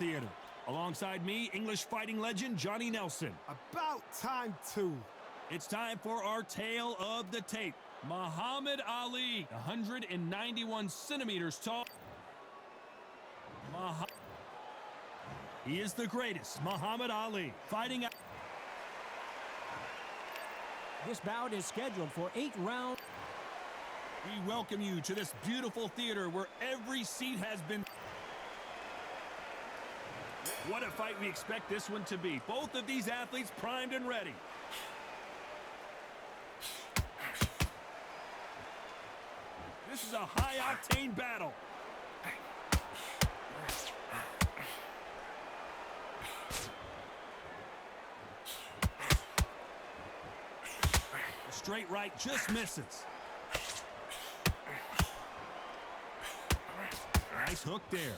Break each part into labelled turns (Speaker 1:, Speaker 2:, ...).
Speaker 1: theater. Alongside me, English fighting legend Johnny Nelson.
Speaker 2: About time, too.
Speaker 1: It's time for our tale of the tape. Muhammad Ali, 191 centimeters tall. He is the greatest, Muhammad Ali, fighting out.
Speaker 3: This bout is scheduled for 8 rounds.
Speaker 1: We welcome you to this beautiful theater where every seat has been. What a fight we expect this one to be. Both of these athletes primed and ready. This is a high-octane battle. The straight right just misses. Nice hook there.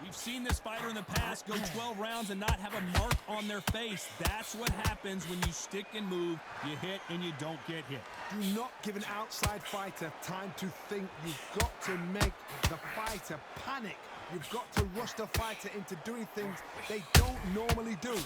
Speaker 1: We've seen this fighter in the past go 12 rounds and not have a mark on their face. That's what happens when you stick and move, you hit and you don't get hit.
Speaker 2: Do not give an outside fighter time to think. You've got to make the fighter panic. You've got to rush the fighter into doing things they don't normally do.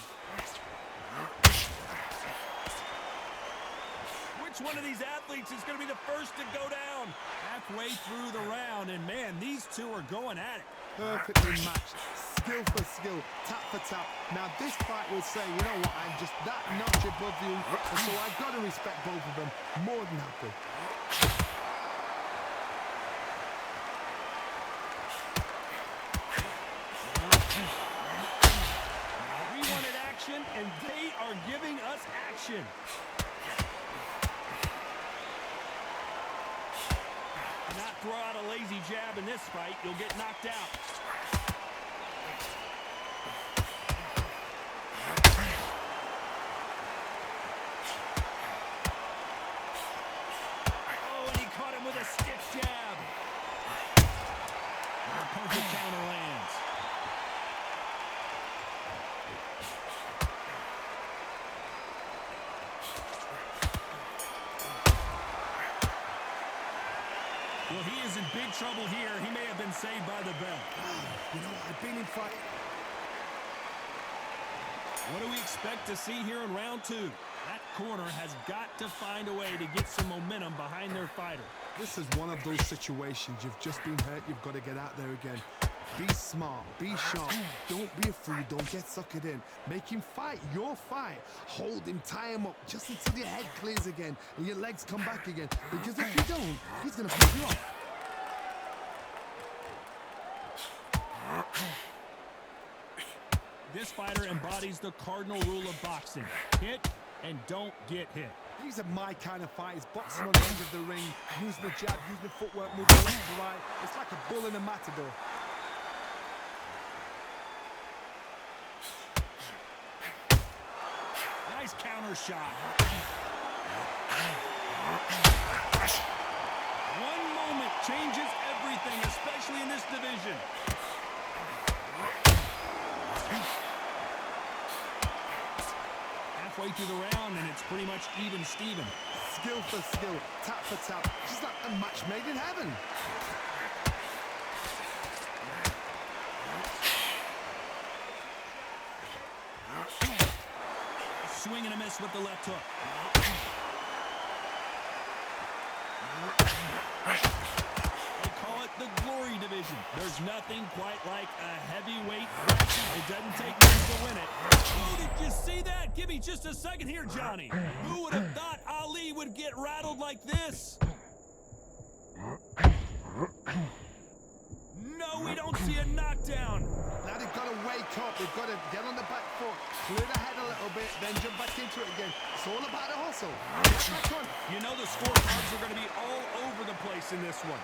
Speaker 1: Which one of these athletes is going to be the first to go down? Halfway through the round, and man, these two are going at it.
Speaker 2: Perfectly matched, skill for skill, tap for tap. Now this fight will say, you know what, I'm just that notch above you, and so I've got to respect both of them more than happy.
Speaker 1: We wanted action, and they are giving us action. Not throw out a lazy jab in this fight, you'll get knocked out. Oh, and he caught him with a stiff jab. And a perfect counter lands. Well, he is in big trouble here. He may have been saved by the bell.
Speaker 2: You know, I've been in fight.
Speaker 1: What do we expect to see here in round 2? That corner has got to find a way to get some momentum behind their fighter.
Speaker 2: This is one of those situations. You've just been hurt. You've got to get out there again. Be smart. Be sharp. Don't be a fool. Don't get suckered in. Make him fight your fight. Hold him. Tie him up just until your head clears again and your legs come back again. Because if you don't, he's going to pick you up.
Speaker 1: This fighter embodies the cardinal rule of boxing. Hit and don't get hit.
Speaker 2: These are my kind of fighters. Boxing on the end of the ring. Using the jab, using the footwork, moving left to right. It's like a bull in a matador.
Speaker 1: Nice counter shot. One moment changes everything, especially in this division. Halfway through the round, and it's pretty much even Steven.
Speaker 2: Skill for skill, tap for tap. Just like a match made in heaven.
Speaker 1: Swing and a miss with the left hook. They call it the glory division. There's nothing quite like a heavyweight fight. It doesn't take much to win it. Oh, did you see that? Give me just a second here, Johnny. Who would have thought Ali would get rattled like this? No, we don't see a knockdown.
Speaker 2: Now they've got to wake up. They've got to get on the back foot, clear the head a little bit, then jump back into it again. It's all about the hustle. Get back on.
Speaker 1: You know the scorecards are going to be all over the place in this one.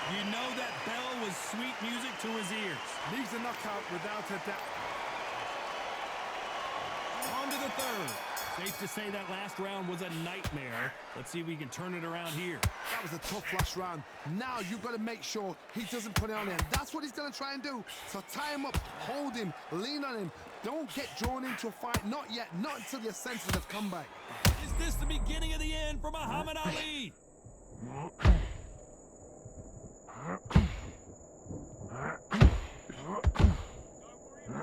Speaker 1: You know that bell was sweet music to his ears.
Speaker 2: Leaves a knockout without a doubt.
Speaker 1: On to the third. Safe to say that last round was a nightmare. Let's see if we can turn it around here.
Speaker 2: That was a tough last round. Now you've got to make sure he doesn't put it on him. That's what he's going to try and do. So tie him up, hold him, lean on him. Don't get drawn into a fight. Not yet. Not until your senses have come back.
Speaker 1: Is this the beginning of the end for Muhammad Ali?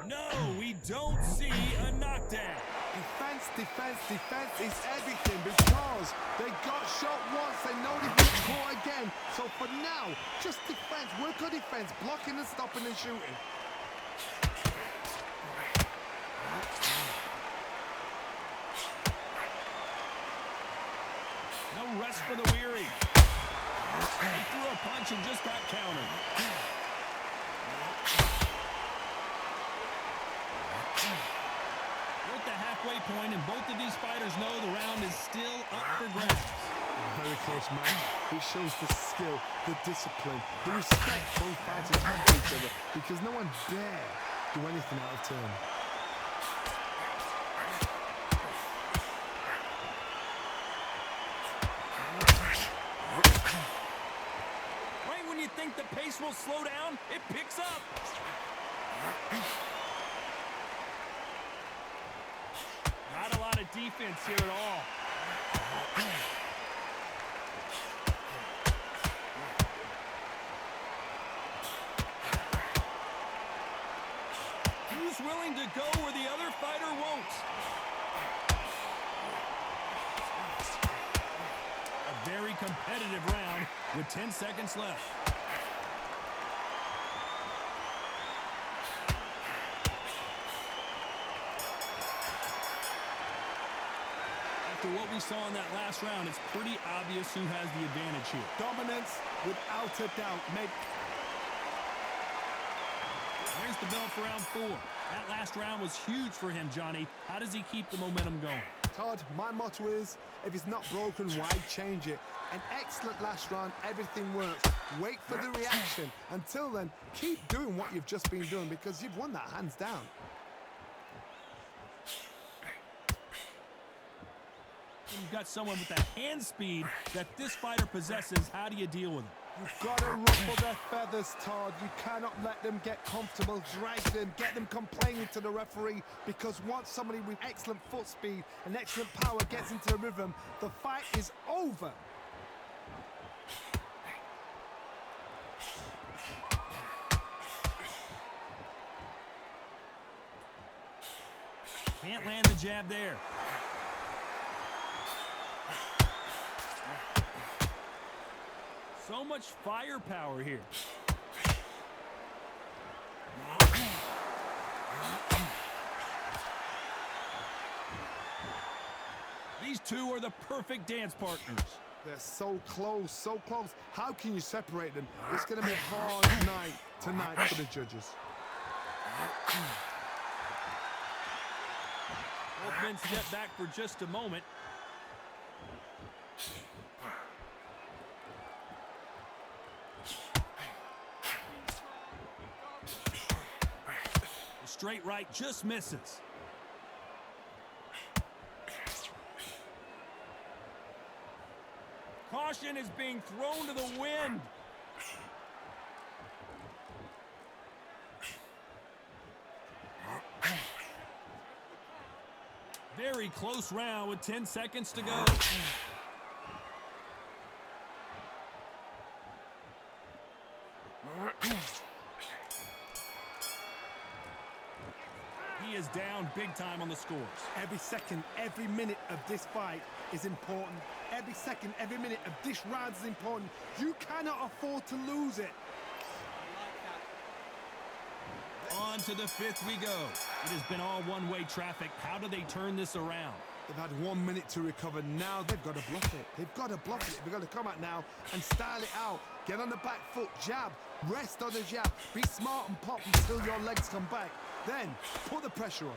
Speaker 1: No, we don't see a knockdown.
Speaker 2: Defense, defense, defense is everything because they got shot once. They know they've been caught again. So for now, just defense. Work on defense. Blocking and stopping and shooting.
Speaker 1: No rest for the weary. He threw a punch and just got countered. We're at the halfway point, and both of these fighters know the round is still up for grabs.
Speaker 2: Very close match. It shows the skill, the discipline, the respect both fighters have for each other because no one dare do anything out of turn.
Speaker 1: Right when you think the pace will slow down, it picks up. Not a lot of defense here at all. Who's willing to go where the other fighter won't? A very competitive round with 10 seconds left. After what we saw in that last round, it's pretty obvious who has the advantage here.
Speaker 2: Dominance, without a doubt.
Speaker 1: Here's the bell for round 4. That last round was huge for him, Johnny. How does he keep the momentum going?
Speaker 2: Todd, my motto is, if it's not broken, why change it? An excellent last round, everything works. Wait for the reaction. Until then, keep doing what you've just been doing because you've won that hands down.
Speaker 1: You've got someone with the hand speed that this fighter possesses. How do you deal with it?
Speaker 2: You've got to ruffle their feathers, Todd. You cannot let them get comfortable, drag them, get them complaining to the referee, because once somebody with excellent foot speed and excellent power gets into the rhythm, the fight is over.
Speaker 1: Can't land the jab there. So much firepower here. These two are the perfect dance partners.
Speaker 2: They're so close, so close. How can you separate them? It's going to be a hard night tonight for the judges.
Speaker 1: Both men step back for just a moment. The straight right just misses. Caution is being thrown to the wind. Very close round with 10 seconds to go. He is down big time on the scores.
Speaker 2: Every second, every minute of this fight is important. Every second, every minute of this round is important. You cannot afford to lose it.
Speaker 1: On to the fifth we go. It has been all one-way traffic. How do they turn this around?
Speaker 2: They've had 1 minute to recover. Now they've got to bluff it. They've got to bluff it. They've got to come out now and style it out. Get on the back foot, jab, rest on the jab. Be smart and pop until your legs come back. Then put the pressure on.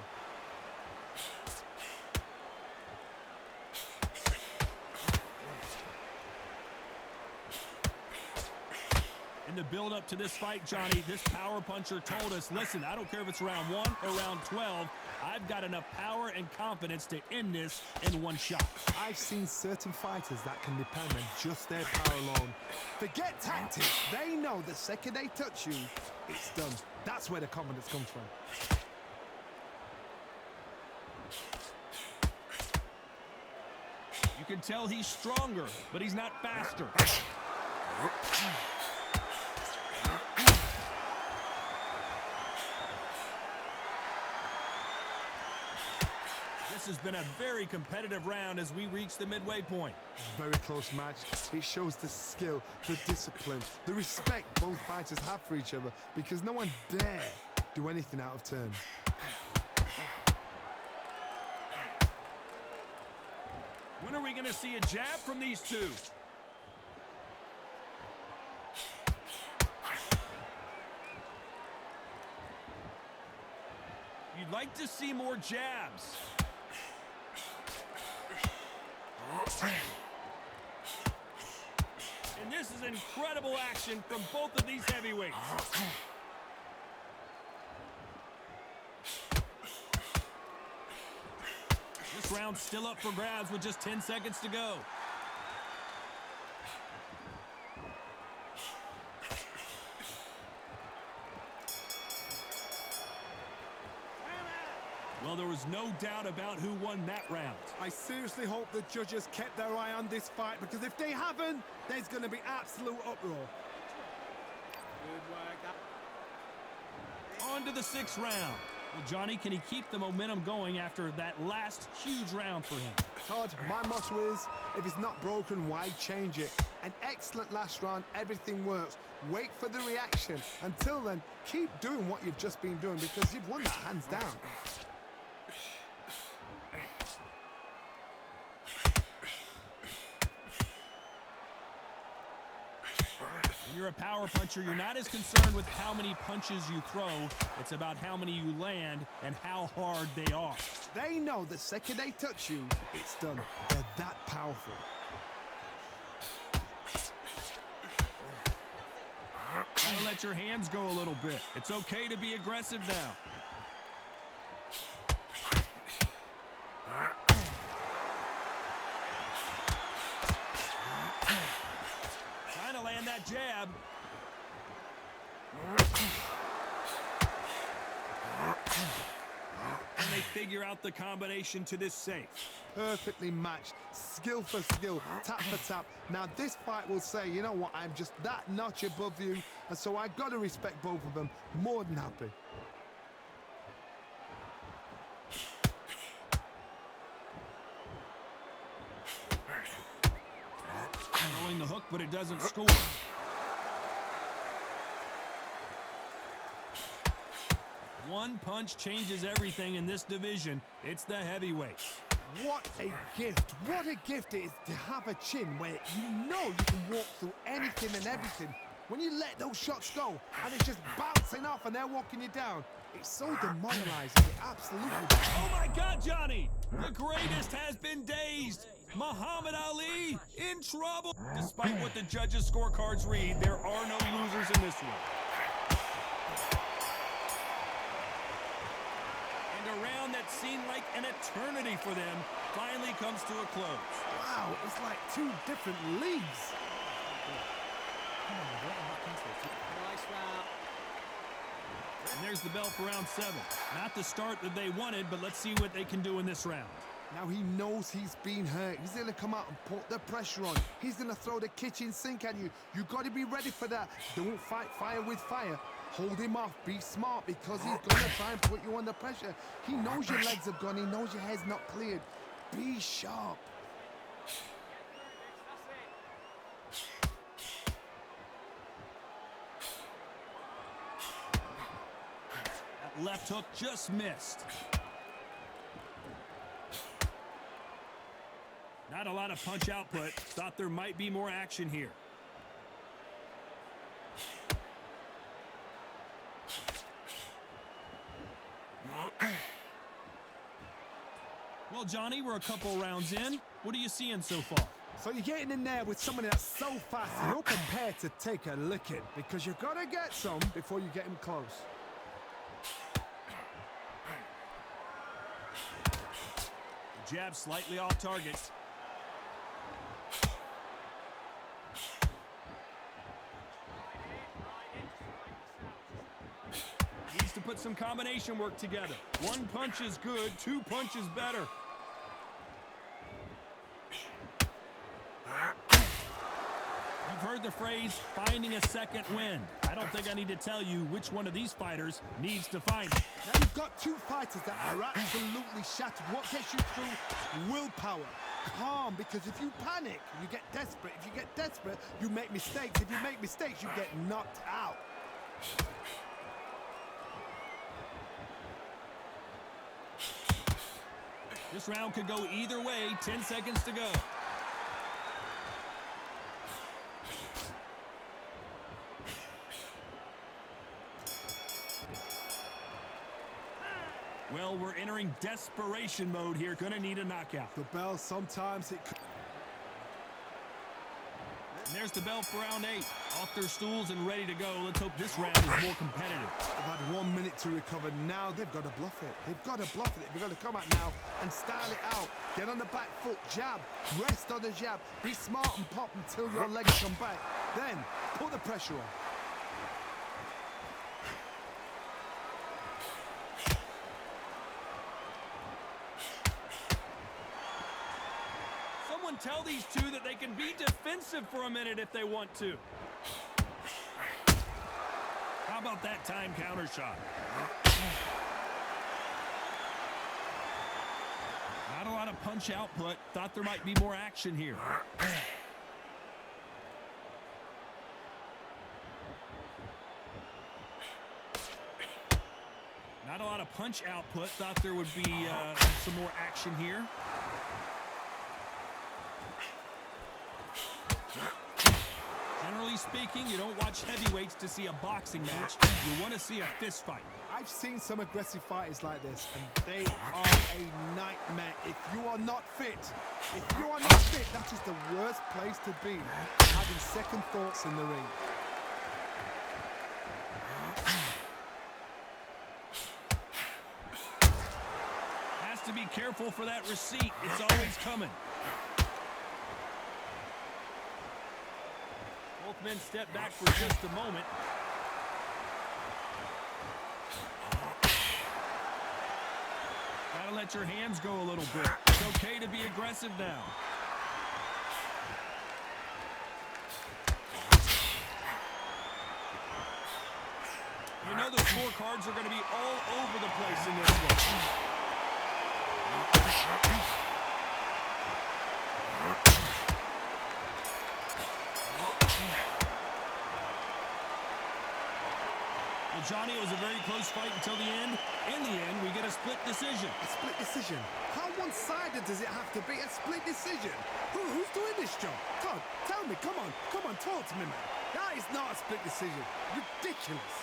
Speaker 1: And In the build-up to this fight, Johnny, this power puncher told us, listen, I don't care if it's round 1 or round 12, I've got enough power and confidence to end this in one shot.
Speaker 2: I've seen certain fighters that can depend on just their power alone. Forget tactics. They know the second they touch you, it's done. That's where the confidence comes from.
Speaker 1: You can tell he's stronger, but he's not faster. This has been a very competitive round as we reach the midway point.
Speaker 2: Very close match. It shows the skill, the discipline, the respect both fighters have for each other because no one dare do anything out of turn.
Speaker 1: When are we going to see a jab from these two? You'd like to see more jabs. And this is incredible action from both of these heavyweights. This round's still up for grabs with just 10 seconds to go. Well, there was no doubt about who won that round.
Speaker 2: I seriously hope the judges kept their eye on this fight because if they haven't, there's going to be absolute uproar.
Speaker 1: On to the 6th round. Well, Johnny, can he keep the momentum going after that last huge round for him?
Speaker 2: Todd, my motto is, if it's not broken, why change it? An excellent last round, everything works. Wait for the reaction. Until then, keep doing what you've just been doing because you've won that hands down.
Speaker 1: When you're a power puncher, you're not as concerned with how many punches you throw. It's about how many you land and how hard they are.
Speaker 2: They know the second they touch you, it's done. They're that powerful.
Speaker 1: Gotta let your hands go a little bit. It's okay to be aggressive now. Trying to land that jab. And they figure out the combination to this safe.
Speaker 2: Perfectly matched, skill for skill, tap for tap. Now this fight will say, you know what, I'm just that notch above you, and so I gotta respect both of them. More than happy.
Speaker 1: Throwing the hook, but it doesn't score. One punch changes everything in this division. It's the heavyweights.
Speaker 2: What a gift. What a gift it is to have a chin where you know you can walk through anything and everything. When you let those shots go and it's just bouncing off and they're walking you down, it's so demoralizing. It absolutely.
Speaker 1: Oh my God, Johnny! The greatest has been dazed. Muhammad Ali in trouble. Despite what the judges' scorecards read, there are no losers in this one. And a round that seemed like an eternity for them finally comes to a close.
Speaker 2: Wow, it's like two different leagues.
Speaker 1: And there's the bell for round 7. Not the start that they wanted, but let's see what they can do in this round.
Speaker 2: Now he knows he's been hurt. He's going to come out and put the pressure on. He's going to throw the kitchen sink at you. You got to be ready for that. Don't fight fire with fire. Hold him off. Be smart because he's going to try and put you under pressure. He knows your legs are gone. He knows your head's not cleared. Be sharp.
Speaker 1: That left hook just missed. Not a lot of punch output. Thought there might be more action here. Well, Johnny, we're a couple rounds in. What are you seeing so far?
Speaker 2: So you're getting in there with somebody that's so fast, you're prepared to take a licking because you've got to get some before you get him close.
Speaker 1: Jab slightly off target. Needs to put some combination work together. One punch is good, two punches better. You've heard the phrase, finding a second wind. I don't think I need to tell you which one of these fighters needs to find it.
Speaker 2: Now you've got two fighters that are absolutely shattered. What gets you through? Willpower. Calm, because if you panic, you get desperate. If you get desperate, you make mistakes. If you make mistakes, you get knocked out.
Speaker 1: This round could go either way. 10 seconds to go. Well, we're entering desperation mode here. Gonna need a knockout.
Speaker 2: The bell, sometimes it...
Speaker 1: And there's the bell for round 8. Off their stools and ready to go. Let's hope this round is more competitive.
Speaker 2: They've had 1 minute to recover. Now they've got to bluff it. They've got to bluff it. They've got to come out now and style it out. Get on the back foot, jab, rest on the jab. Be smart and pop until your legs come back. Then put the pressure on.
Speaker 1: Someone tell these two that they can be defensive for a minute if they want to. How about that time counter shot? Not a lot of punch output. Thought there might be more action here. Not a lot of punch output. Thought there would be some more action here. Generally speaking, you don't watch heavyweights to see a boxing match. You want to see a fist fight.
Speaker 2: I've seen some aggressive fighters like this, and they are a nightmare. If you are not fit, that is the worst place to be. Having second thoughts in the ring.
Speaker 1: Has to be careful for that receipt. It's always coming. Both men step back for just a moment. Gotta let your hands go a little bit. It's okay to be aggressive now. You know the scorecards are going to be all over the place in this one. Well, Johnny, it was a very close fight until the end. In the end, we get a split decision.
Speaker 2: A split decision? How one-sided does it have to be? A split decision? Who's doing this job? Todd, tell me, come on, talk to me, man. That is not a split decision. Ridiculous.